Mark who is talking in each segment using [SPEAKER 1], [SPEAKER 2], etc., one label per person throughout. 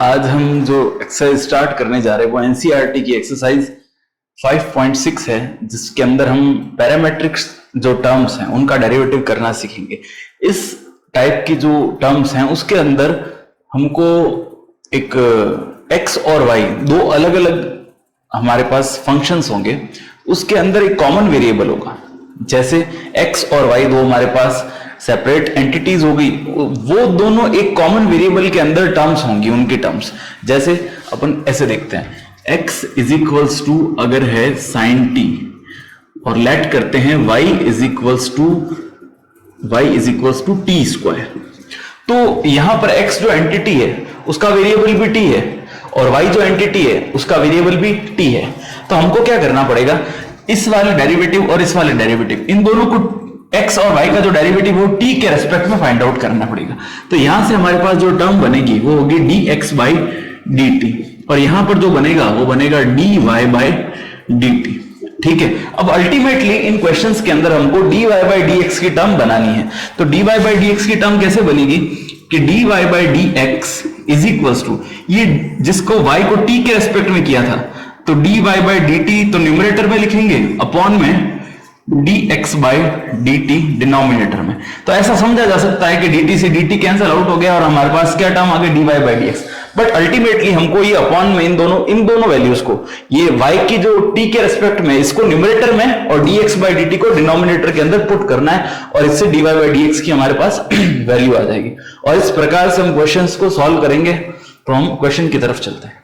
[SPEAKER 1] आज हम जो एक्सरसाइज स्टार्ट करने जा रहे हैं वो एनसीईआरटी की एक्सरसाइज 5.6 है, जिसके अंदर हम पैरामेट्रिक्स जो टर्म्स हैं उनका डेरिवेटिव करना सीखेंगे। इस टाइप की जो टर्म्स हैं उसके अंदर हमको एक एक्स और वाई दो अलग अलग हमारे पास फंक्शंस होंगे, उसके अंदर एक कॉमन वेरिएबल होगा। जैसे एक्स और वाई दो हमारे पास सेपरेट एंटिटीज हो गई, वो दोनों एक कॉमन वेरिएबल के अंदर टर्म्स होंगी, उनकी टर्म्स। जैसे अपन ऐसे देखते हैं, x इज इक्वल्स टू अगर है साइन टी और लेट करते हैं y is equals to t square, तो यहां पर x जो एंटिटी है उसका वेरिएबल भी t है और y जो एंटिटी है उसका वेरिएबल भी t है। तो हमको क्या करना पड़ेगा, इस वाले डेरिवेटिव और इस वाले डेरिवेटिव, इन दोनों को x और y का जो डेरिवेटिव हो t के रेस्पेक्ट में फाइंड आउट करना पड़ेगा। तो यहां से हमारे पास जो टर्म बनेगी वो होगी dx बाई dt और यहां पर जो बनेगा वो बनेगा dy बाई dt। ठीक है, अब अल्टीमेटली इन क्वेश्चंस के अंदर हमको dy बाई dx की टर्म बनानी है। तो dy बाई dx की टर्म कैसे बनेगी कि dy by dx is equals to, ये जिसको y को t के रेस्पेक्ट में किया था तो dy बाई dt तो न्यूमरेटर में लिखेंगे, अपॉन में dx बाई dt डिनोमिनेटर में। तो ऐसा समझा जा सकता है कि dt से dt कैंसिल आउट हो गया और हमारे पास क्या टर्म आ गया dy by dx। But ultimately हमको ये अपॉन में इन दोनों वैल्यूज को, ये y की जो t के रेस्पेक्ट में, इसको न्यूमरेटर में और dx बाई dt को डिनोमिनेटर के अंदर पुट करना है और इससे dy बाई dx की हमारे पास वैल्यू आ जाएगी। और इस प्रकार से हम क्वेश्चंस को सॉल्व करेंगे। तो हम क्वेश्चन की तरफ चलते हैं।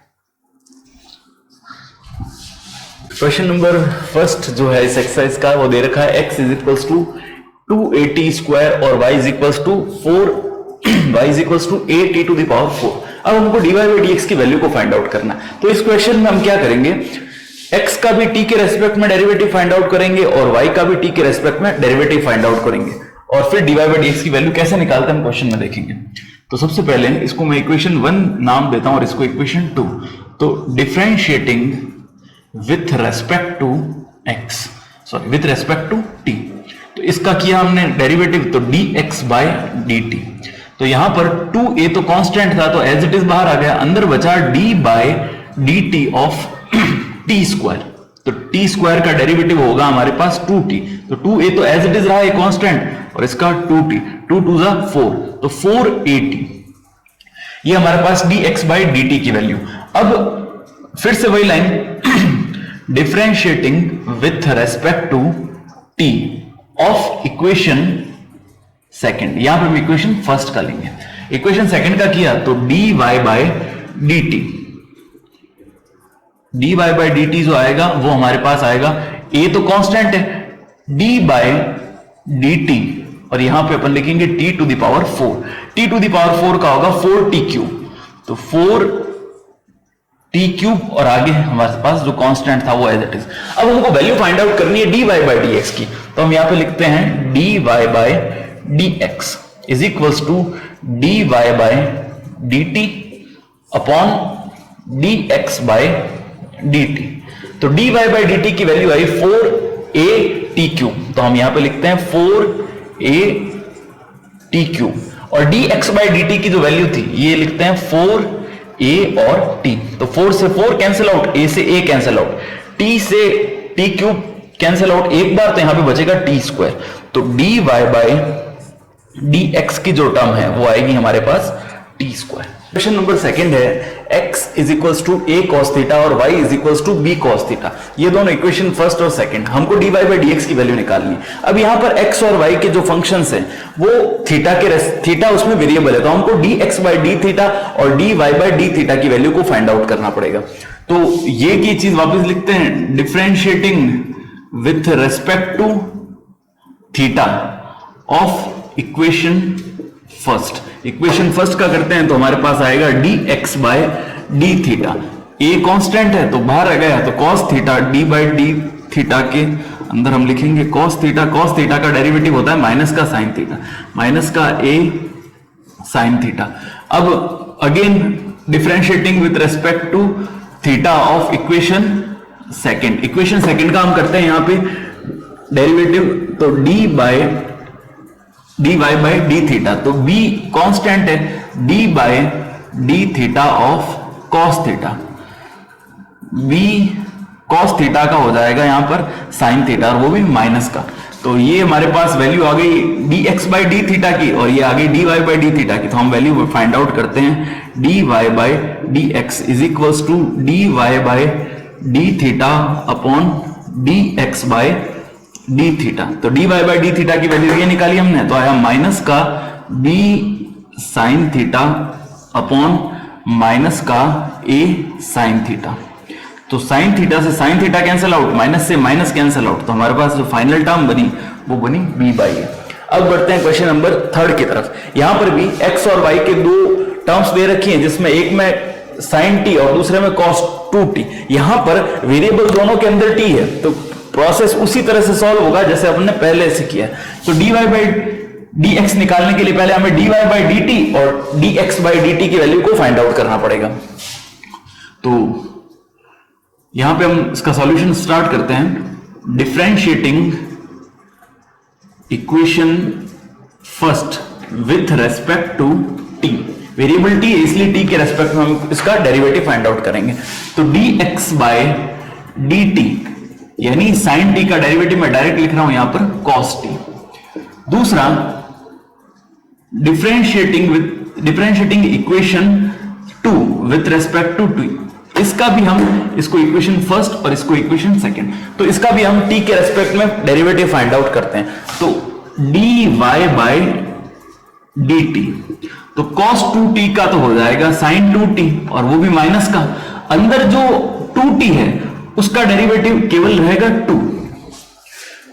[SPEAKER 1] क्वेश्चन नंबर फर्स्ट जो है इस एक्सरसाइज का वो दे रखा है x is equals to 2at square और y is equals to 8t to the power 4। अब हमको dy बाई dx की वैल्यू को फाइंड आउट करना है। तो इस क्वेश्चन में हम क्या करेंगे, x का भी t के रेस्पेक्ट में डेरिवेटिव फाइंड आउट करेंगे और y का भी t के रेस्पेक्ट में डेरिवेटिव फाइंड आउट करेंगे और फिर dy बाई dx की वैल्यू कैसे निकालते हैं हम क्वेश्चन में देखेंगे। तो सबसे पहले इसको मैं इक्वेशन 1 नाम देता हूं और इसको इक्वेशन 2। तो differentiating with respect to t, तो इसका किया हमने डेरिवेटिव, तो dx बाय dt। तो यहां पर 2a तो कांस्टेंट था तो एज इट इज बाहर आ गया, अंदर बचा d by dt of t square. तो t स्क्वायर का डेरिवेटिव होगा हमारे पास 2t, तो 2a तो एज इट इज रहा है कांस्टेंट और इसका 2t, 2 2 जा 4, तो 4at ये हमारे पास dx बाय dt की वैल्यू। अब फिर से वही line, differentiating with respect to t of equation second, यहां पर हम इक्वेशन फर्स्ट का लेंगे। इक्वेशन सेकंड का किया तो dy by dt, dy by dt जो आएगा वो हमारे पास आएगा, a तो कांस्टेंट है, d बाय dt और यहां पे अपन लिखेंगे t to the power 4। t to the power 4 का होगा 4t क्यूब, तो 4t क्यूब और आगे हमारे पास जो कांस्टेंट था वो एज इट इज। अब हमको वैल्यू फाइंड आउट करनी है dy बाय dx की, तो हम यहां पे लिखते हैं dy bye dx is equals to dy by dt upon dx by dt। तो dy बाय dt की वैल्यू आई 4at क्यूब, तो हम यहां पे लिखते हैं 4at क्यूब और dx बाय dt की जो वैल्यू थी ये लिखते हैं 4a और t। तो 4 से 4 कैंसिल आउट, a से a कैंसिल आउट, t से t क्यूब कैंसिल आउट एक बार, तो यहां पे बचेगा t स्क्वायर। तो dy बाय dx की जो टर्म है वो आएगी हमारे पास t square. Question number second है x is equals to a cos theta और y is equals to b cos theta. ये दोनों इक्वेशन फर्स्ट और सेकंड, हमको dy बाय dx की वैल्यू निकालनी। अब यहां पर x और y के जो फंक्शंस हैं वो थीटा उसमें वेरिएबल है, तो हमको dx बाय d थीटा और dy बाय d थीटा की वैल्यू को फाइंड आउट करना पड़ेगा। तो ये की चीज वापस लिखते हैं, differentiating with respect to theta of equation first. Equation first का करते हैं तो हमारे पास आएगा dx by d theta, a constant है तो बाहर आ गया, तो cos theta d by d theta के अंदर हम लिखेंगे cos थीटा का डेरिवेटिव होता है माइनस का sin थीटा, माइनस का a sin थीटा। अब again differentiating with respect to theta of equation second का हम करते हैं यहां पे डेरिवेटिव, तो dy बाय डी थीटा, तो b कांस्टेंट है, d by d theta of cos theta, b cos theta का हो जाएगा यहां पर साइन थीटा, और वो भी माइनस का। तो ये हमारे पास वैल्यू आ गई d x by d theta की, और ये आ गई d y by d theta की। तो हम वैल्यू फाइंड आउट करते हैं, d y by d x is equals to d y by d theta upon d x by d theta. तो d y by d theta की value ये निकाली हमने, तो आया माइनस का b sine theta upon minus का a sine theta. तो साइन थीटा से sine theta cancel out, minus से माइनस कैंसिल आउट, तो हमारे पास जो फाइनल टर्म बनी वो बनी बी बाई ए। अब बढ़ते हैं क्वेश्चन नंबर 3 की तरफ। यहां पर भी एक्स और वाई के दो टर्म्स दे रखी हैं, जिसमें एक में साइन टी और दूसरे में कॉस 2t। यहां पर वेरिएबल दोनों के अंदर टी है, तो प्रोसेस उसी तरह से सॉल्व होगा जैसे हमने पहले से किया। तो d y by d x निकालने के लिए पहले हमें d y by d t और d x by d t की वैल्यू को फाइंड आउट करना पड़ेगा। तो यहां पे हम इसका सॉल्यूशन स्टार्ट करते हैं। Differentiating equation first with respect to t, variable t इसलिए टी के रेस्पेक्ट में हम इसका डेरिवेटिव फाइंड आउट करेंगे। तो d x by d t यानी साइन टी का डेरिवेटिव मैं डायरेक्ट लिख रहा हूं यहां पर कॉस टी। दूसरा differentiating equation 2 with respect to t, इसका भी हम इसको इक्वेशन फर्स्ट और इसको इक्वेशन सेकंड, तो इसका भी हम टी के रेस्पेक्ट में डेरिवेटिव फाइंड आउट करते हैं। तो d y by d t, तो कॉस 2t का तो हो जाएगा साइन 2t और वो भी माइनस का। अंदर जो 2t है उसका डेरिवेटिव केवल रहेगा 2।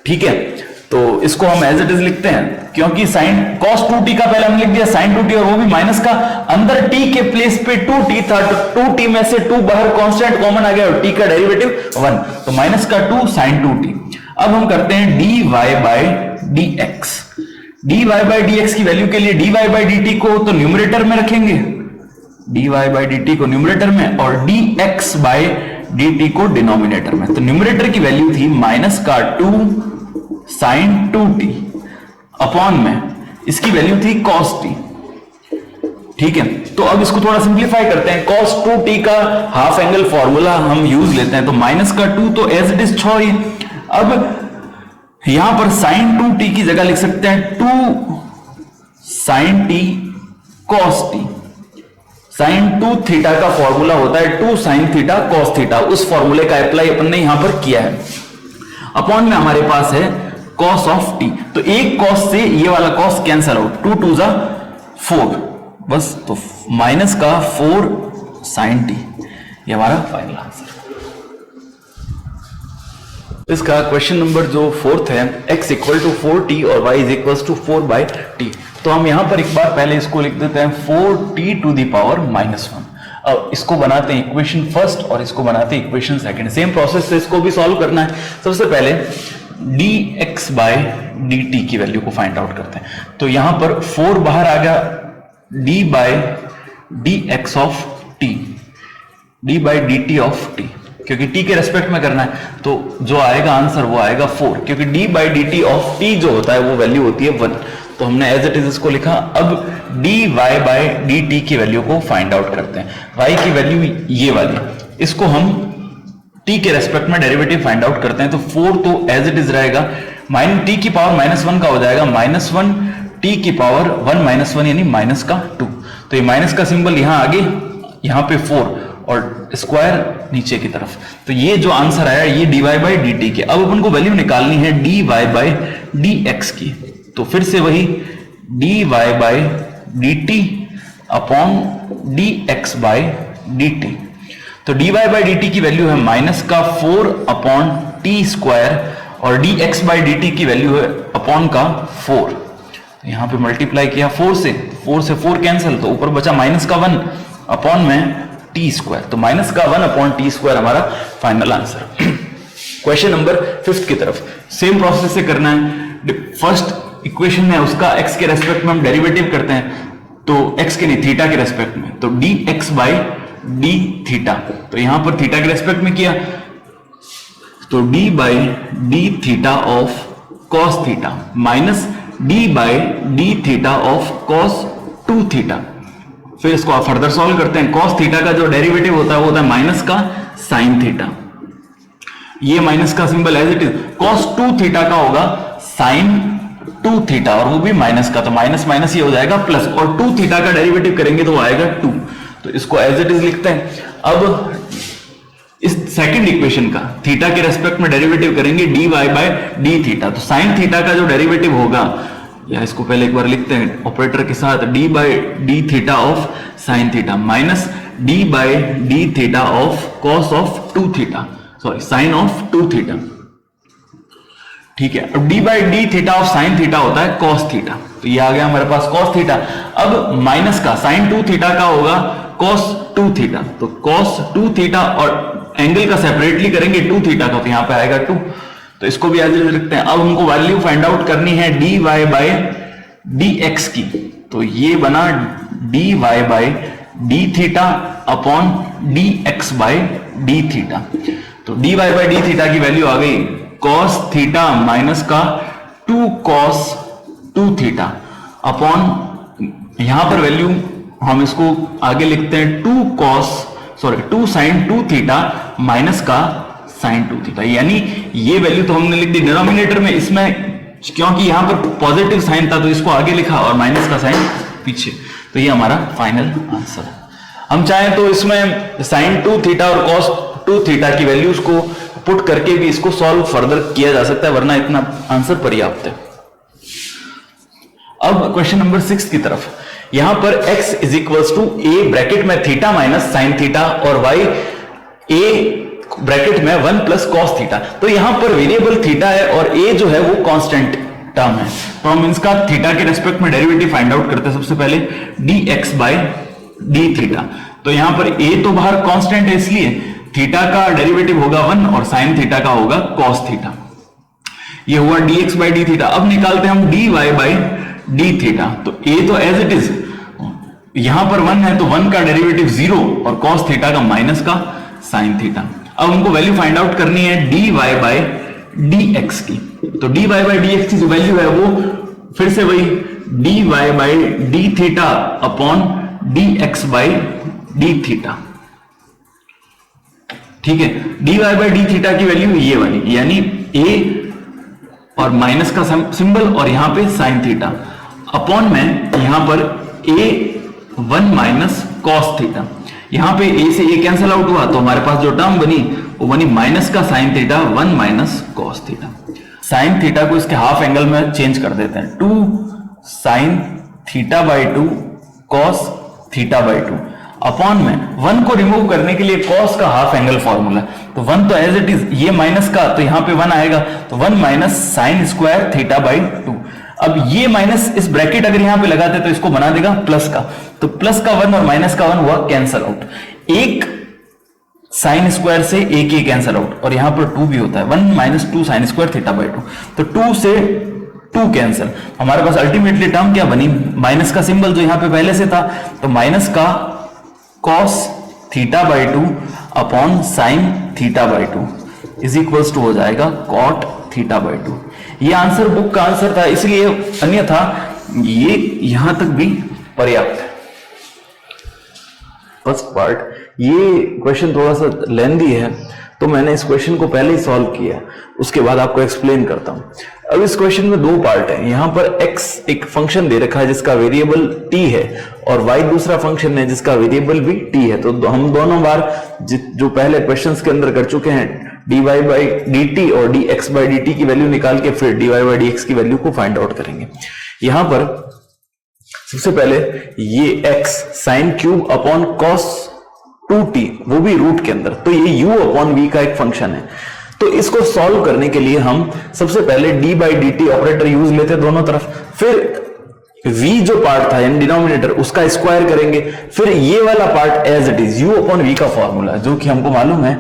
[SPEAKER 1] ठीक है, तो इसको हम एज इट इज लिखते हैं, क्योंकि साइन cos 2t का पहले हमने लिख दिया साइन 2t और वो भी माइनस का। अंदर t के प्लेस पे 2t था, तो 2t में से 2 बाहर कांस्टेंट कॉमन आ गया और t का डेरिवेटिव 1, तो माइनस का 2 साइन 2t। अब हम करते हैं dy bye dx। dy bye dx की वैल्यू के लिए dy बाय dt को तो न्यूमरेटर में रखेंगे, dy बाय dt को न्यूमरेटर में और dx बाय dt को डिनोमिनेटर में। तो न्यूमरेटर की वैल्यू थी माइनस का 2 साइन 2t अपॉन में इसकी वैल्यू थी cos t। ठीक है, तो अब इसको थोड़ा सिंप्लीफाई करते हैं। cos 2t का हाफ एंगल फॉर्मूला हम यूज लेते हैं, तो माइनस का 2 तो एज इट इज छोड़ ही। अब यहां पर साइन 2t की जगह लिख सकते हैं 2 sine t cos t। Sine 2 theta का फॉर्मूला होता है 2 साइन थीटा cos थीटा, उस फॉर्मूले का अप्लाई अपन ने यहां पर किया है। अपॉन में हमारे पास है cos ऑफ t, तो एक cos से ये वाला cos कैंसल आउट, 2 2 4 बस, तो माइनस का 4 साइन t, ये हमारा फाइनल आंसर। इसका क्वेश्चन नंबर जो 4th है, x इक्वल टू 4t और y is equal to 4 by t. तो हम यहां पर एक बार पहले इसको लिख देते हैं 4t टू दी पावर -1। अब इसको बनाते हैं इक्वेशन फर्स्ट और इसको बनाते हैं इक्वेशन सेकंड। सेम प्रोसेस से इसको भी सॉल्व करना है। सबसे पहले dx बाय dt की वैल्यू को फाइंड आउट करते हैं। तो यहां पर 4 बाहर आ गया, d by dx of t, d by dt of t, क्योंकि t के रेस्पेक्ट में करना है, तो जो आएगा आंसर वो आएगा 4, क्योंकि d by dt of t जो होता है वो वैल्यू होती है 1, तो हमने एज इट इज इसको लिखा। अब dy बाई dt की वैल्यू को फाइंड आउट करते हैं। y की वैल्यू ये वाली, इसको हम t के रेस्पेक्ट में डेरिवेटिव फाइंड आउट करते हैं। तो 4 तो एज इट इज रहेगा, t की पावर -1 का हो जाएगा -1 t की पावर 1 -1 यानी माइनस का 2। तो ये माइनस का सिंबल यहां आगे, यहां पे 4 और स्क्वायर नीचे की तरफ। तो ये जो आंसर आया ये dy बाई dt के। अब अपन को वैल्यू निकालनी है dy बाई dx की, तो फिर से वही dy by dt upon dx by dt। तो dy बाई dt की वैल्यू है माइनस का 4 अपॉन t स्क्वायर और dx बाई dt की वैल्यू है अपॉन का 4। तो यहां पे मल्टीप्लाई किया 4 से 4 कैंसिल, तो ऊपर बचा माइनस का 1 अपॉन में टी स्क्वायर, तो माइनस का 1 अपॉन टी स्क्वायर हमारा फाइनल आंसर। क्वेश्चन नंबर 5 की तरफ सेम प्रोसेस से करना है। फर्स्ट इक्वेशन है उसका x के रेस्पेक्ट में हम डेरिवेटिव करते हैं, तो x के नहीं थीटा के रेस्पेक्ट में, तो dx बाई डी थीटा, तो यहां पर थीटा के रेस्पेक्ट में किया, तो d by d theta of cos theta minus d by d theta of cos 2 theta. फिर इसको आप फर्दर सॉल्व करते हैं। कॉस थीटा का जो डेरिवेटिव होता है वो होता है माइनस का साइन थीटा, ये माइनस का symbol as it is. Cos 2 theta का होगा साइन 2 थीटा और वो भी माइनस का, तो माइनस माइनस ये हो जाएगा प्लस, और 2 थीटा का डेरिवेटिव करेंगे तो वो आएगा 2, तो इसको एज इट इज लिखते हैं। अब इस सेकंड इक्वेशन का थीटा के रेस्पेक्ट में डेरिवेटिव करेंगे dy बाय डी थीटा, तो साइन थीटा का जो डेरिवेटिव होगा, या इसको पहले एक बार लिखते हैं ऑपरेटर के साथ, d by d theta of sine theta minus d by d theta of cos of 2 theta, sorry sine of 2 theta. ठीक है, अब d by d theta of sine theta होता है कॉस थीटा, तो ये आ गया हमारे पास कॉस थीटा। अब माइनस का साइन 2 थीटा का होगा कॉस 2 थीटा, तो कॉस 2 थीटा और एंगल का सेपरेटली करेंगे 2 थीटा का, तो यहां पे आएगा 2, तो इसको भी एज इट इज लिखते हैं। अब हमको वैल्यू फाइंड आउट करनी है dy बाय dx की, तो ये बना dy by d theta upon dx by d theta, तो dy बाय डी थीटा की वैल्यू आ गई cos थीटा माइनस का 2 cos 2 थीटा अपॉन, यहां पर वैल्यू हम इसको आगे लिखते हैं 2 sin 2 थीटा माइनस का sin 2 थीटा, यानी ये वैल्यू तो हमने लिख दी डिनोमिनेटर में, इसमें क्योंकि यहां पर पॉजिटिव साइन था तो इसको आगे लिखा और माइनस का साइन पीछे, तो ये हमारा फाइनल आंसर है। हम चाहें तो इसमें sin 2 थीटा और cos 2 थीटा की वैल्यूज को पुट करके भी इसको सॉल्व फर्दर किया जा सकता है, वरना इतना आंसर पर्याप्त है। अब क्वेश्चन नंबर 6 की तरफ, यहां पर x is equals to a bracket में थीटा माइनस साइन थीटा और y a ब्रैकेट में 1 प्लस कॉस थीटा, तो यहां पर वेरिएबल थीटा है और a जो है वो कांस्टेंट टर्म है, तो हम इसका थीटा के रेस्पेक्ट में डेरिवेटिव फाइंड आउट करते हैं। सबसे पहले dx बाय डी थीटा, तो यहां पर a तो बाहर कांस्टेंट है इसलिए थीटा का डेरिवेटिव होगा 1 और साइन थीटा का होगा कॉस थीटा, ये हुआ dx बाय डी थीटा। अब निकालते हैं हम dy बाय डी थीटा, तो a तो एज इट इज, यहां पर 1 है तो 1 का डेरिवेटिव 0 और cos थीटा का माइनस का sin थीटा। अब हमको वैल्यू फाइंड आउट करनी है dy बाय dx की, तो dy बाय dx की जो वैल्यू है वो फिर से वही dy by d theta upon dx by d theta. ठीक है, dy बाय डी थीटा की वैल्यू ये वाली, यानी a और माइनस का सिंबल और यहां पे sin थीटा अपॉन में यहां पर a1 माइनस cos थीटा, यहां पे a से a कैंसिल आउट हुआ तो हमारे पास जो टर्म बनी वो बनी माइनस का sin theta 1 minus cos theta. sin theta को इसके हाफ एंगल में चेंज कर देते हैं, 2 sin theta by 2 cos theta by 2 upon में 1 को रिमूव करने के लिए cos का हाफ एंगल फॉर्मूला, तो 1 तो एज इट इज, ये माइनस का तो यहां पे 1 आएगा, तो 1 minus sine square theta by 2। अब ये माइनस इस ब्रैकेट अगर यहां पे लगाते तो इसको बना देगा प्लस का, तो प्लस का 1 और माइनस का 1 हुआ कैंसल आउट, एक साइन स्क्वायर से एक ही कैंसल आउट, और यहां पर 2 भी होता है, 1 minus 2 sine square theta by 2, तो 2 से 2 कैंसल, हमारे पास अल्टीमेटली टर्म क्या बनी, माइनस का सिंबल जो यहां पे पहले से था, तो माइनस का cos theta by 2 upon sine theta by 2 is equals to हो जाएगा cot थीटा बाई 2। ये आंसर बुक का आंसर था, इसलिए अन्यथा ये यहां तक भी पर्याप्त है। फर्स्ट पार्ट, ये क्वेश्चन थोड़ा सा लेंदी है तो मैंने इस क्वेश्चन को पहले ही सॉल्व किया, उसके बाद आपको एक्सप्लेन करता हूं। अब इस क्वेश्चन में 2 पार्ट है, यहां पर x एक फंक्शन दे रखा है जिसका वेरिएबल t है और y दूसरा फंक्शन है जिसका वेरिएबल भी t है, तो हम दोनों बार जो पहले क्वेश्चंस के अंदर कर चुके हैं dy बाई dt और dx बाई dt की वैल्यू निकाल के फिर dy बाई dx की वैल्यू को फाइंड आउट करेंगे। यहां पर सबसे पहले ये x sine cube upon cos 2t, वो भी रूट के अंदर, तो ये u अपॉन v का एक फंक्शन है, तो इसको सॉल्व करने के लिए हम सबसे पहले d by d T operator use लेते हैं दोनों तरफ, फिर v जो पार्ट था यानी डिनोमिनेटर उसका स्क्वायर करेंगे, फिर ये वाला part as it is u upon v का फॉर्मूला, जो कि हमको मालूम है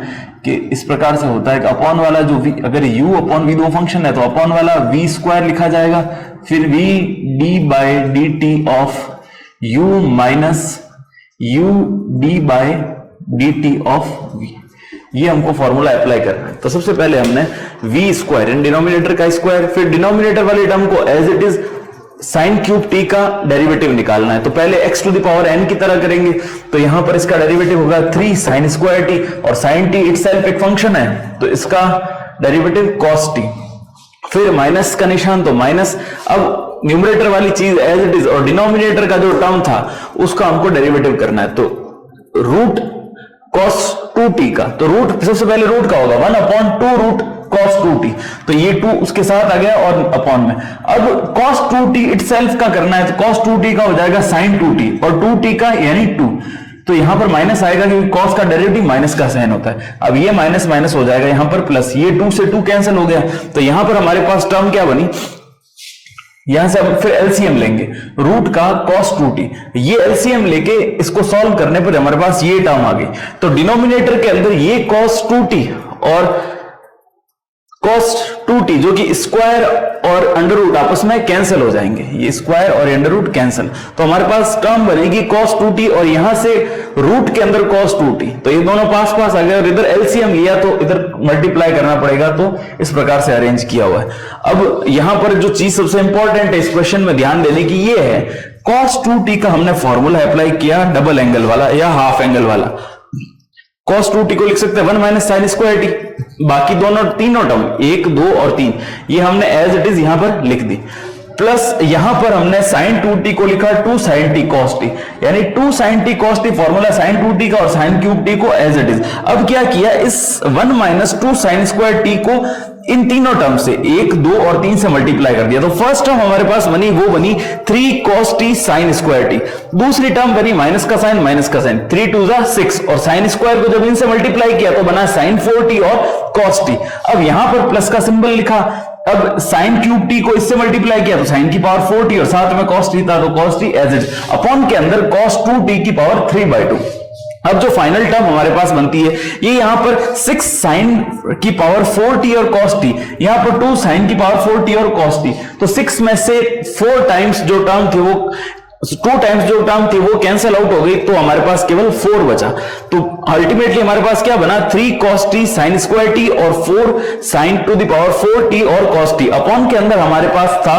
[SPEAKER 1] कि इस प्रकार से होता है कि अपॉन वाला जो v, अगर u अपॉन v 2 फंक्शन है तो अपॉन वाला v स्क्वायर लिखा जाएगा, फिर v d by d T of u minus u d by d T of v, ये हमको फॉर्मूला अप्लाई करना है। तो सबसे पहले हमने v स्क्वायर इन डिनोमिनेटर का स्क्वायर, फिर डिनोमिनेटर वाले टर्म को as it is
[SPEAKER 2] sine cube t का डेरिवेटिव निकालना है, तो पहले x to the power n की तरह करेंगे, तो यहां पर इसका डेरिवेटिव होगा 3 साइन स्क्वायर टी, और साइन टी इटसेल्फ एक फंक्शन है तो इसका डेरिवेटिव cos टी, फिर माइनस का निशान तो माइनस। अब न्यूमरेटर वाली चीज एज इट इज और डिनोमिनेटर का जो टर्म था उसका हमको डेरिवेटिव करना है, तो रूट cos 2t का, तो रूट सबसे पहले रूट का होगा 1/2 रूट cos 2t, तो ये 2 उसके साथ आ गया और अपॉन में। अब cos 2t इटसेल्फ का करना है, तो cos 2t का हो जाएगा sin 2t, और 2t का यानी 2, तो यहां पर माइनस आएगा क्योंकि cos का डेरिवेटिव माइनस का साइन होता है। अब ये माइनस माइनस हो जाएगा यहां पर प्लस, ये 2 से 2 कैंसिल हो गया, तो यहां पर हमारे पास टर्म क्या बनी, यहां से अब फिर एलसीएम लेंगे रूट का cos 2t, ये एलसीएम लेके इसको सॉल्व करने पर हमारे पास ये टर्म आ गई, तो डिनोमिनेटर के अंदर ये cos 2t और cos 2t जो कि स्क्वायर और अंडर रूट आपस में कैंसिल हो जाएंगे, ये स्क्वायर और अंडर रूट कैंसिल, तो हमारे पास टर्म बनेगी cos 2t और यहां से रूट के अंदर cos 2t, तो ये दोनों पास पास आ गए और इधर एलसीएम लिया तो इधर मल्टीप्लाई करना पड़ेगा, तो इस प्रकार से अरेंज किया हुआ है। अब यहां पर जो चीज सबसे इंपॉर्टेंट है इस क्वेश्चन में ध्यान देने की ये है, cos 2t का हमने फॉर्मूला अप्लाई किया डबल एंगल वाला या हाफ एंगल वाला, cos 2t को लिख सकते हैं 1 माइनस साइन स्क्वायर टी, बाकी दोनों तीनों टर्म 1 2 और 3 ये हमने एज इट इज यहां पर लिख दी, प्लस यहां पर हमने sin 2t को लिखा 2 sin t cos t, यानी 2 sin t cos t formula sin 2t का और sin क्यूब t को एज इट इज। अब क्या किया, इस 1 माइनस 2 sin स्क्वायर t को इन तीनों टर्म से 1 2 और 3 से मल्टीप्लाई कर दिया, तो फर्स्ट टर्म हमारे पास बनी वो बनी 3 cos t sin square t, दूसरी टर्म बनी माइनस का साइन 3 2 6, और साइन स्क्वायर को जब इनसे मल्टीप्लाई किया तो बना sin 4t और cos t। अब यहां पर प्लस का सिंबल लिखा, अब sin क्यूब t को इससे मल्टीप्लाई किया तो sin की पावर 4t और साथ में cos t था तो cos t as it, upon के अंदर cos 2t की पावर 3/2। अब जो फाइनल टर्म हमारे पास बनती है ये यहां पर 6 sin की पावर 4t और cos t, यहां पर 2 sin की पावर 4t और cos t, तो 6 में से 4 टाइम्स जो टर्म थी वो 2 टाइम्स जो टर्म थी वो कैंसिल आउट हो गई, तो हमारे पास केवल 4 बचा, तो अल्टीमेटली हमारे पास क्या बना 3 cos t sin square t और 4 sin to the power 4t और cos t, अपॉन के अंदर हमारे पास था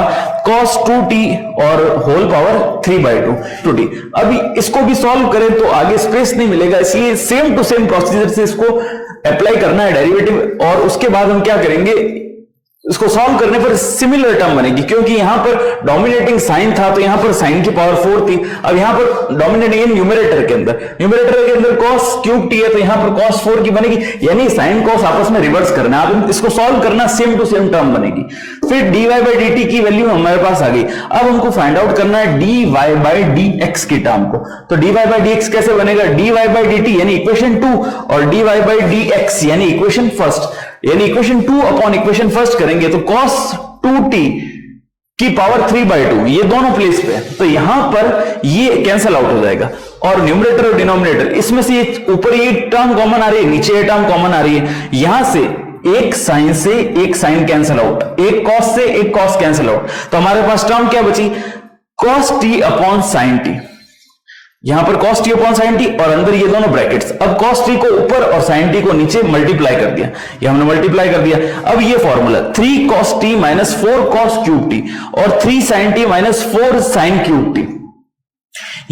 [SPEAKER 2] cos 2t और होल पावर 3/2 2t। अभी इसको भी सॉल्व करें तो आगे स्पेस नहीं मिलेगा, इसलिए सेम टू सेम प्रोसीजर से इसको अप्लाई करना है डेरिवेटिव, और उसके बाद हम क्या करेंगे, इसको सॉल्व करने पर सिमिलर टर्म बनेगी, क्योंकि यहां पर डोमिनेटिंग साइन था तो यहां पर साइन की पावर 4 थी, अब यहां पर डोमिनेटिंग न्यूमरेटर के अंदर cos क्यूब t है तो यहां पर cos 4 की बनेगी, यानी साइन cos आपस में रिवर्स करना है, अब इसको सॉल्व करना सेम टू सेम टर्म बनेगी। फिर dy बाई dt की वैल्यू हमारे पास आ गई, अब हमको फाइंड आउट करना है dy बाई dx की टर्म को, तो dy बाई dx कैसे बनेगा, dy बाई dt यानी इक्वेशन 2 और dy बाई dx यानी इक्वेशन फर्स्ट, यानी इक्वेशन 2 अपॉन इक्वेशन फर्स्ट करेंगे तो cos 2t की पावर 3/2 ये दोनों प्लेस पे है, तो यहां पर ये कैंसिल आउट हो जाएगा, और न्यूमरेटर और डिनोमिनेटर इसमें से ऊपर ये टर्म कॉमन आ रही है, नीचे ये टर्म कॉमन आ रही है, यहां से एक साइन से एक साइन कैंसिल आउट, एक cos से एक cos कैंसिल आउट, तो हमारे पास टर्म क्या बची cos t upon sin t, यहां पर cos t upon sin t और अंदर ये दोनों ब्रैकेट्स, अब cos t को ऊपर और sin t को नीचे मल्टीप्लाई कर दिया, ये हमने मल्टीप्लाई कर दिया। अब ये formula 3 cos t minus 4 cos cube t और 3 sin t minus 4 sin cube t,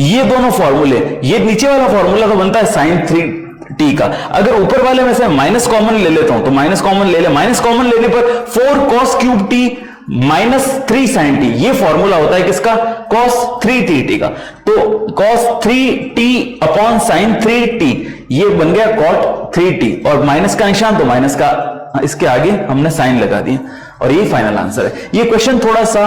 [SPEAKER 2] ये दोनों फॉर्मूले, ये नीचे वाला फॉर्मूला तो बनता है sin 3t का, अगर ऊपर वाले में से माइनस कॉमन ले लेता हूं तो माइनस कॉमन ले ले, माइनस कॉमन लेने पर 4 cos cube t minus 3 sin t, ये फॉर्मूला होता है किसका, cos 3t का, तो cos 3t upon sin 3t ये बन गया cot 3t, और माइनस का निशान तो माइनस का, इसके आगे हमने साइन लगा दिया, और ये फाइनल आंसर है। ये क्वेश्चन थोड़ा सा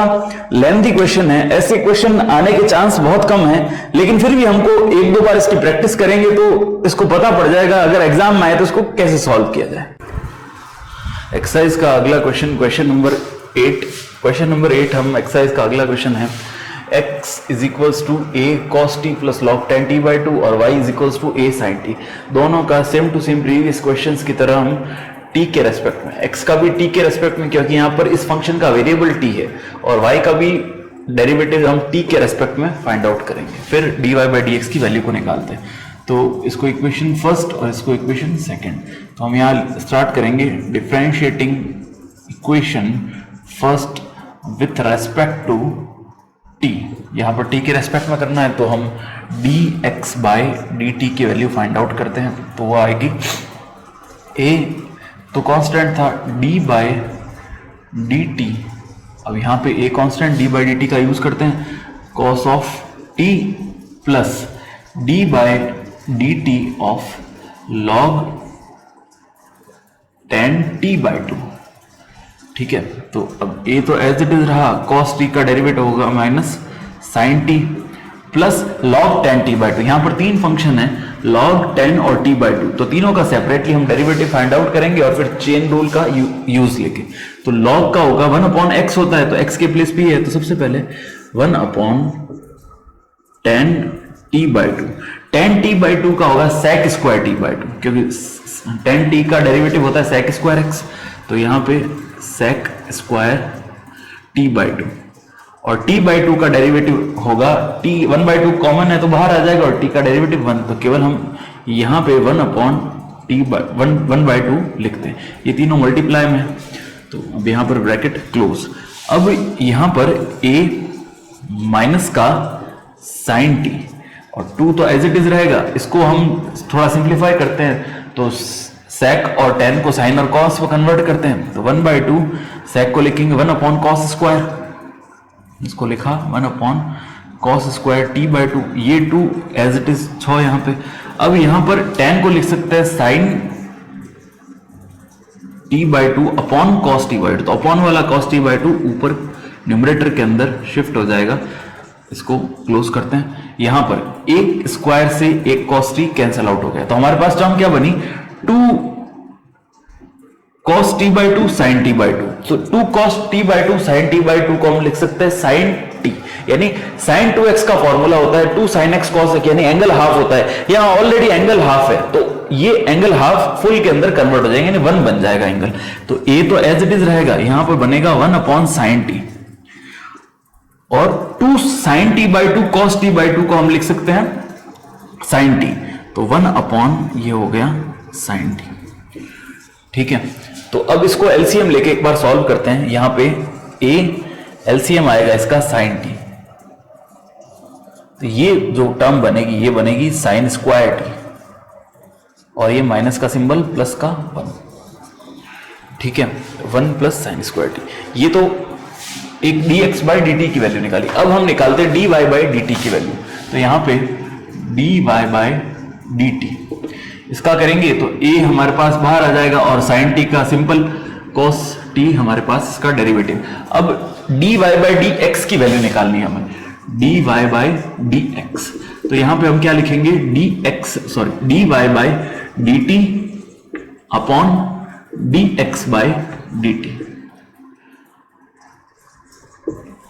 [SPEAKER 2] लेंथी क्वेश्चन है, ऐसे क्वेश्चन आने के चांस बहुत कम है, लेकिन फिर भी हमको 1-2 बार इसकी प्रैक्टिस करेंगे तो इसको पता पड़ जाएगा, अगर एग्जाम में आए तो इसको कैसे सॉल्व किया जाए। एक्सरसाइज का अगला क्वेश्चन, क्वेश्चन नंबर 8 हम एक्सरसाइज का अगला क्वेश्चन है x is equals to a cos t plus log 10t/2 और y is equals to a sin t, दोनों का same to same previous questions की तरह हम t के रेस्पेक्ट में, x का भी t के रेस्पेक्ट में, क्योंकि यहाँ पर इस फंक्शन का वेरिएबल t है, और y का भी डेरिवेटिव हम t के रेस्पेक्ट में फाइंड आउट करेंगे, फिर dy बाई dx की वैल्यू को निकालते हैं, तो इसको इक्वेशन फर्स्ट और इसको इक्वेशन सेकेंड, तो हम यहाँ स्टार्ट करेंगे differentiating equation first with respect to
[SPEAKER 1] t, यहां पर टी के रेस्पेक्ट में करना है तो हम dx बाय dt की वैल्यू फाइंड आउट करते हैं, तो वो आएगी a तो कांस्टेंट था d बाय dt, अब यहाँ पे a constant d by dt का यूज करते हैं, cos of t plus d by dt of log tan t by 2। ठीक है, तो अब a तो एज इट इज रहा, cos t का डेरिवेटिव होगा minus sin t plus log tan t by 2। यहां पर तीन फंक्शन है, log 10 और t बाय 2, तो तीनों का सेपरेटली हम डेरिवेटिव फाइंड आउट करेंगे और फिर चेन रूल का यूज लेके। तो log का होगा 1/x होता है, तो x के प्लेस p है, तो सबसे पहले 1/10 t बाय 2, 10 t बाय 2 का होगा sec स्क्वायर t बाय 2, क्योंकि 10 t का डेरिवेटिव होता है sec स्क्वायर x, तो यहां पे sec स्क्वायर t बाय 2 और t बाय 2 का डेरिवेटिव होगा t 1/2 कॉमन है तो बाहर आ जाएगा और t का डेरिवेटिव 1, तो केवल हम यहाँ पे 1/2 लिखते हैं, ये तीनों मल्टीप्लाई में है, तो अब यहाँ पर ब्रैकेट क्लोज। अब यहाँ पर a माइनस का sin t और 2 तो एज इट इज रहेगा, इसको हम थोड़ा सिंप्लीफाई करते हैं तो sec और tan को sin और cos को कन्वर्ट करते हैं, तो 1/2 sec को लिखेंगे 1/cos स्क्वायर, इसको लिखा 1/cos स्क्वायर t बाय 2, ये 2 एज इट इज 6 यहाँ पे। अब यहाँ पर tan को लिख सकते हैं sin t by 2 upon cos t by 2, तो अपॉन वाला cos t बाय 2 ऊपर न्यूमरेटर के अंदर शिफ्ट हो जाएगा, इसको क्लोज करते हैं। यहाँ पर एक स्क्वायर से एक cos t कैंसिल आउट हो गया, तो हमारे पास टर्म क्या बनी 2 cos t by 2 sin t by 2, तो 2 cos t by 2 sin t by 2 को हम लिख सकते हैं sin t, यानी sin 2x का फॉर्मूला होता है 2 sin x cos x, यानी एंगल हाफ होता है, यहाँ ऑलरेडी एंगल हाफ है तो ये एंगल हाफ फुल के अंदर कन्वर्ट हो जाएंगे, यानी 1 बन जाएगा एंगल, तो a तो एज इट इज रहेगा, यहाँ पर बनेगा 1/sin t और 2 sin t by 2 cos t by 2 को हम लिख सकते हैं sin t, तो 1/ ये हो गया sin t। ठीक है, तो अब इसको एलसीएम लेके एक बार सॉल्व करते हैं, यहां पे a एलसीएम आएगा इसका sin t, तो ये जो टर्म बनेगी ये बनेगी sin स्क्वायर t और ये माइनस का सिंबल प्लस का 1। ठीक है, 1 प्लस sin स्क्वायर t, ये तो एक dx बाई dt की वैल्यू निकाली। अब हम निकालते हैं dy बाई dt की वैल्यू, तो यहां पे dy बाई dt इसका करेंगे तो a हमारे पास बाहर आ जाएगा और sin t का सिंपल cos t हमारे पास इसका डेरिवेटिव। अब dy बाई dx की वैल्यू निकालनी है हमें, dy बाई dx, तो यहां पे हम क्या लिखेंगे dy by dt upon dx by dt।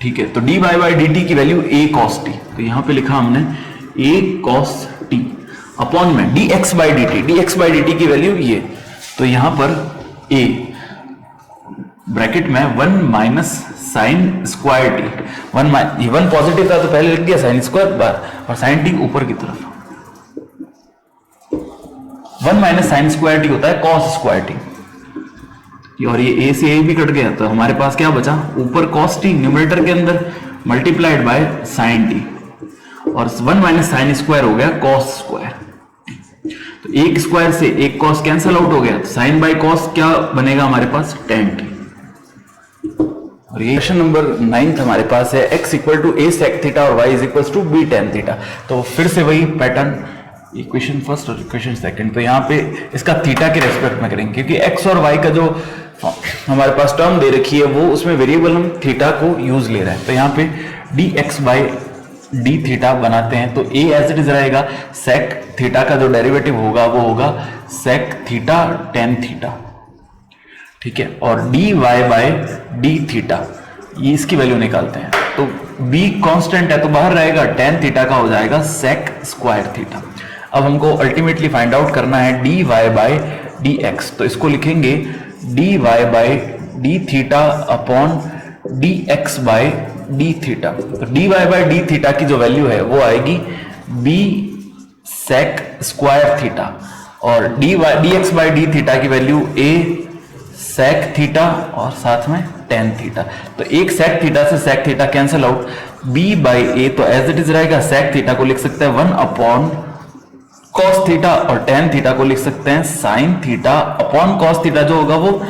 [SPEAKER 1] ठीक है, तो dy बाई dt की वैल्यू a cos t, तो यहां पे लिखा हमने a cos t अपॉन में dx बाई dt की वैल्यू ये, तो यहां पर a ब्रैकेट में 1 minus sine square T, 1 positive था तो पहले लिख दिया साइन स्क्वायर बार और साइन टी ऊपर की तरफ, 1 माइनस साइन स्क्वायर टी होता है कॉस स्क्वायर टी, और ये a से a भी कट गया तो हमारे पास क्या बचा ऊपर cos t न्यूमरेटर के अंदर मल्टीप्लाइड बाय sin t और 1 माइनस साइन स्क्वायर हो गया cos स्क्वायर, तो एक स्क्वायर से एक cos कैंसिल आउट हो गया, तो sin बाय cos क्या बनेगा हमारे पास tan t। और ये क्वेश्चन नंबर 9 हमारे पास है x equal to a sec theta और y is equal to b tan theta, तो फिर से वही पैटर्न, इक्वेशन फर्स्ट और इक्वेशन सेकंड, तो यहाँ पे इसका थीटा के रेस्पेक्ट में करेंगे क्योंकि x और y का जो हमारे पास टर्म दे रखी है वो उसमें वेरिएबल हम थीटा को यूज ले रहे हैं, तो यहाँ पे dx बाई डी थीटा बनाते हैं, तो a एज इट इज रहेगा sec थीटा का जो डेरिवेटिव होगा वो होगा sec थीटा tan थीटा। ठीक है, और dy बाई डी थीटा ये इसकी वैल्यू निकालते हैं, तो b कांस्टेंट है तो बाहर रहेगा, tan थीटा का हो जाएगा sec स्क्वायर थीटा। अब हमको अल्टीमेटली फाइंड आउट करना है dy बाई dx, तो इसको लिखेंगे dy by d theta upon dx by d theta, तो dy बाई डी थीटा की जो वैल्यू है वो आएगी b sec स्क्वायर थीटा और dx बाई डी थीटा की वैल्यू a sec थीटा और साथ में टेन थीटा। तो एक सेक थीटा से sec theta cancel out, b by a तो एज इट इज रहेगा, सेक थीटा को लिख सकते हैं 1 अपॉन कॉस थीटा और टेन थीटा को लिख सकते हैं sine theta upon cos theta, जो होगा वो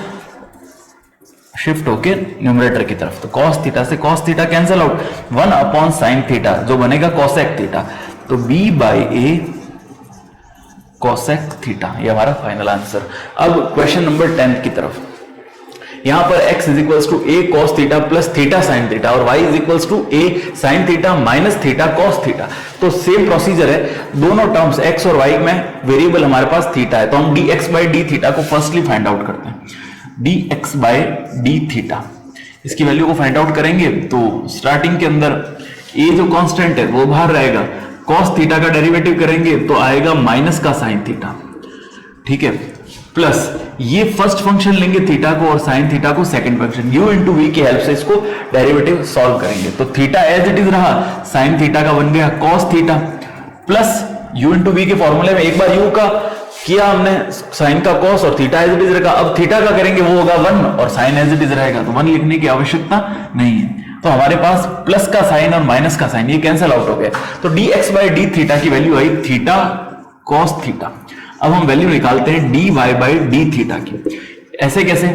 [SPEAKER 1] शिफ्ट होके न्यूमरेटर की तरफ। तो कॉस थीटा से कॉस थीटा कैंसिल आउट, 1 अपॉन साइन थीटा जो बनेगा कोसेक थीटा। तो b by a cosec theta, ये हमारा फाइनल आंसर। अब क्वेश्चन नंबर 10 की तरफ, यहां पर x is equals to a cos theta plus theta sine theta और y is equals to a sine theta minus theta cos theta. तो same procedure है, दोनों टर्म्स x और y में वेरिएबल हमारे पास थीटा है, तो हम dx बाई डी थीटा को फर्स्टली फाइंड आउट करते हैं। dx बाई डी थीटा, इसकी वैल्यू को फाइंड आउट करेंगे तो स्टार्टिंग के अंदर a जो कांस्टेंट है वो बाहर रहेगा, कॉस थीटा का डेरिवेटिव करेंगे तो आएगा माइनस का साइन थीटा, ठीक है, प्लस ये फर्स्ट फंक्शन लेंगे थीटा को और साइन थीटा को second function, u into v की हेल्प से इसको डेरिवेटिव सॉल्व करेंगे। तो थीटा एज इट इज रहा, साइन थीटा का बन गया cos theta, plus u into v के फॉर्मूले में एक बार u का किया हमने, साइन का कॉस और थीटा एज इट इज रहेगा। अब थीटा का करेंगे वो होगा 1 और साइन एज इट इज रहेगा, तो 1 लिखने की आवश्यकता नहीं है। तो हमारे पास प्लस का साइन और माइनस का साइन ये कैंसिल आउट हो गया, तो dx बाई डी थीटा की वैल्यू आई थीटा कॉस थीटा। अब हम वैल्यू निकालते हैं dy बाई डी थीटा की। ऐसे कैसे,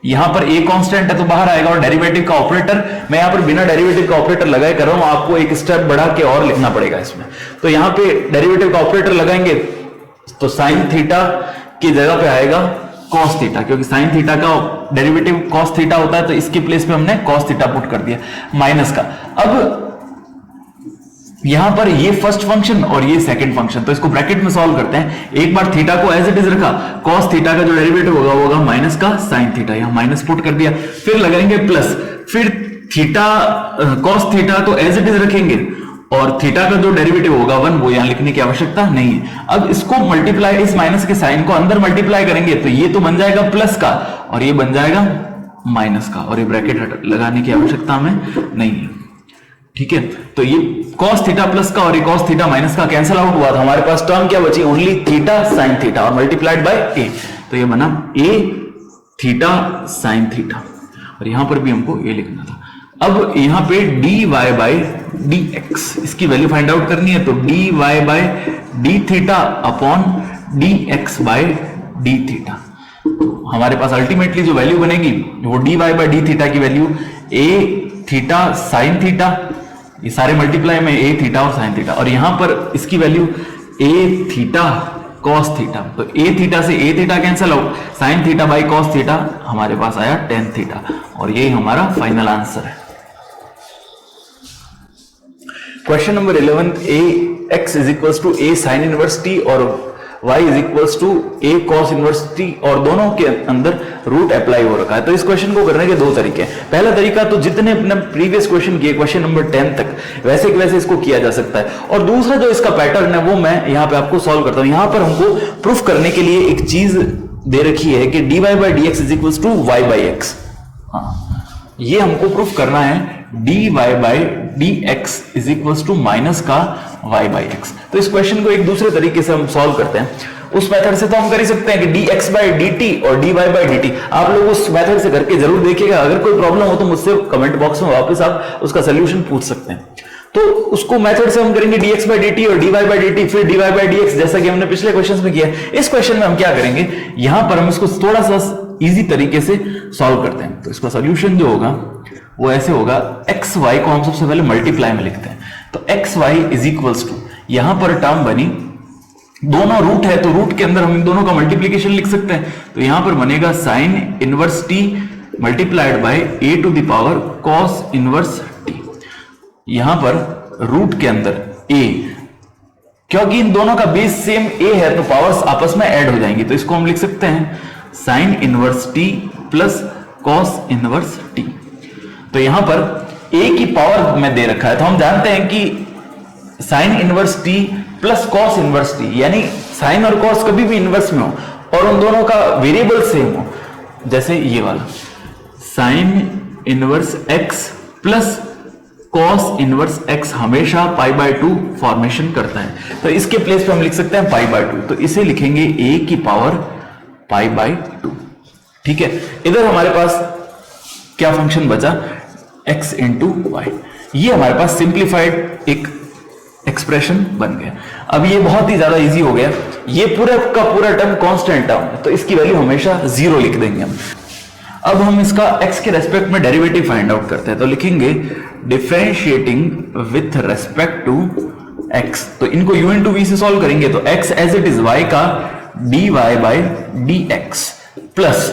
[SPEAKER 1] यहां पर a कांस्टेंट है तो बाहर आएगा और डेरिवेटिव का ऑपरेटर, मैं यहां पर बिना डेरिवेटिव का ऑपरेटर लगाए कर रहा हूं, आपको एक स्टेप बढ़ा के और लिखना पड़ेगा इसमें। तो यहां पे डेरिवेटिव का ऑपरेटर लगाएंगे तो साइन थीटा की जगह पे आएगा कॉस थीटा, क्योंकि साइन थीटा का डेरिवेटिव कॉस थीटा होता है, तो इसकी प्लेस पे हमने कॉस थीटा पुट कर दिया माइनस का। अब यहां पर ये फर्स्ट फंक्शन और ये सेकंड फंक्शन, तो इसको ब्रैकेट में सॉल्व करते हैं। एक बार थीटा को एज इट इज रखा, कॉस थीटा का जो डेरिवेटिव होगा वो होगा माइनस का साइन थीटा, यहां माइनस पुट कर दिया, फिर लगाएंगे प्लस, फिर थीटा कॉस थीटा तो एज इट इज रखेंगे और थीटा का जो डेरिवेटिव होगा 1 वो यहां लिखने की आवश्यकता नहीं है। अब इसको मल्टीप्लाई, इस माइनस के साइन को अंदर मल्टीप्लाई करेंगे तो ये तो बन जाएगा प्लस का और ये बन जाएगा माइनस का, और ये ब्रैकेट लगाने की आवश्यकता हमें नहीं है, ठीक है। तो ये cos थीटा प्लस का और ये cos थीटा माइनस का कैंसिल आउट हुआ, तो हमारे पास टर्म क्या बची, ओनली थीटा साइन थीटा और मल्टीप्लाइड बाय a, तो ये बना a थीटा साइन थीटा, और यहां पर भी हमको a लिखना था। अब यहां पे dy बाय dx, इसकी वैल्यू फाइंड आउट करनी है, तो dy by d theta upon dx by d theta. हमारे पास अल्टीमेटली जो वैल्यू बनेगी वो dy बाय डी थीटा की value a theta sine theta, ये सारे मल्टीप्लाई में a थीटा और साइन थीटा, और यहां पर इसकी value a theta cos theta, तो a थीटा से a theta cancel out, sine theta by cos theta हमारे पास आया टेन थीटा, और यही हमारा फाइनल आंसर है। Question number 11, a x is equals to a sine inverse t और y is equals to a cos inverse t, और दोनों के अंदर रूट अप्लाई हो रखा है। तो इस क्वेश्चन को करने के दो तरीके हैं। पहला तरीका तो जितने अपने प्रीवियस क्वेश्चन किए क्वेश्चन नंबर 10 तक वैसे के वैसे इसको किया जा सकता है, और दूसरा जो इसका पैटर्न है वो मैं यहाँ पे आपको सॉल्व करता हूँ। यहाँ पर हमको प्रूफ करने के लिए एक चीज दे रखी है कि dy by d x is equals to y by x, ये हमको प्रूफ करना है dy by d x is equals to minus का y बाई एक्स। तो इस क्वेश्चन को एक दूसरे तरीके से हम सॉल्व करते हैं। उस मेथड से तो हम कर ही सकते हैं कि dx बाई dt और dy बाई dt, आप लोग उस मेथड से करके जरूर देखिएगा। अगर कोई प्रॉब्लम हो तो मुझसे कमेंट बॉक्स में वापस आप उसका सोल्यूशन पूछ सकते हैं। तो उसको मेथड से हम करेंगे dx बाई dt और dy बाई dt, फिर dy बाई dx, जैसा कि हमने पिछले क्वेश्चन में किया। इस क्वेश्चन में हम क्या करेंगे, यहां पर हम इसको थोड़ा सा इजी तरीके से सॉल्व करते हैं। तो इसका सोल्यूशन जो होगा वो ऐसे होगा, एक्स वाई को हम सबसे पहले मल्टीप्लाई में लिखते हैं, तो x y is equals to, यहां पर टर्म बनी, दोनों रूट है तो रूट के अंदर हम इन दोनों का मल्टीप्लीकेशन लिख सकते हैं, तो यहां पर बनेगा sine inverse t multiplied by a to the power cos inverse t. यहां पर रूट के अंदर ए, क्योंकि इन दोनों का बेस सेम ए है तो पावर्स आपस में ऐड हो जाएंगी, तो इसको हम लिख सकते हैं sign inverse T plus cos inverse T. तो यहां पर a की पावर में दे रखा है, तो हम जानते हैं कि sign inverse t plus cos inverse t, यानी साइन और कॉस कभी भी इनवर्स में हो और उन दोनों का वेरिएबल सेम हो, जैसे ये वाला sine inverse x plus cos inverse x हमेशा पाई बाय 2 फॉर्मेशन करता है, तो इसके प्लेस पे हम लिख सकते हैं पाई बाय 2, तो इसे लिखेंगे a की पावर पाई बाय 2, ठीक है। इधर हमारे पास क्या फंक्शन बचा, x इंटू वाई। ये हमारे पास सिंप्लीफाइड एक एक्सप्रेशन बन गया। अब ये बहुत ही ज्यादा इजी हो गया, ये पूरा का पूरा टर्म कांस्टेंट टर्म है, तो इसकी वैल्यू हमेशा 0 लिख देंगे हम। अब हम इसका x के रेस्पेक्ट में डेरिवेटिव फाइंड आउट करते हैं, तो लिखेंगे differentiating with respect to x, तो इनको u इंटू वी से सॉल्व करेंगे, तो x as it is y का dy by dx plus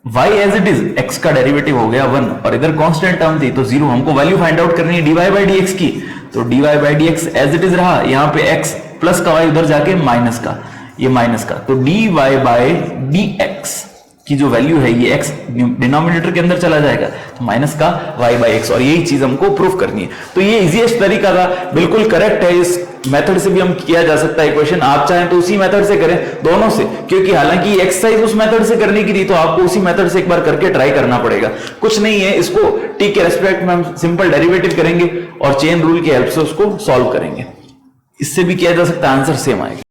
[SPEAKER 1] y as it is x का डेरिवेटिव हो गया 1, और इधर कांस्टेंट टर्म थी तो 0, हमको वैल्यू फाइंड आउट करनी है dy बाई dx की, तो dy by dx as it is रहा, यहाँ पे x प्लस का y उधर जाके माइनस का, ये माइनस का, तो dy बाई dx की जो वैल्यू है ये x डिनोमिनेटर के अंदर चला जाएगा, तो माइनस का y बाई x, और यही चीज हमको प्रूफ करनी है। तो ये इजीएस्ट तरीका था, बिल्कुल करेक्ट है, इस मेथड से भी हम किया जा सकता है इक्वेशन, आप चाहें तो उसी मेथड से करें, दोनों से, क्योंकि हालांकि ये एक्सरसाइज उस मेथड से करने की थी तो आपको उसी मेथड से एक बार करके ट्राई करना पड़ेगा, कुछ नहीं है, इसको t के रेस्पेक्ट में हम सिंपल डेरिवेटिव करेंगे और चेन रूल की हेल्प से उसको सॉल्व करेंगे, इससे भी किया जा सकता है, आंसर सेम आएगा।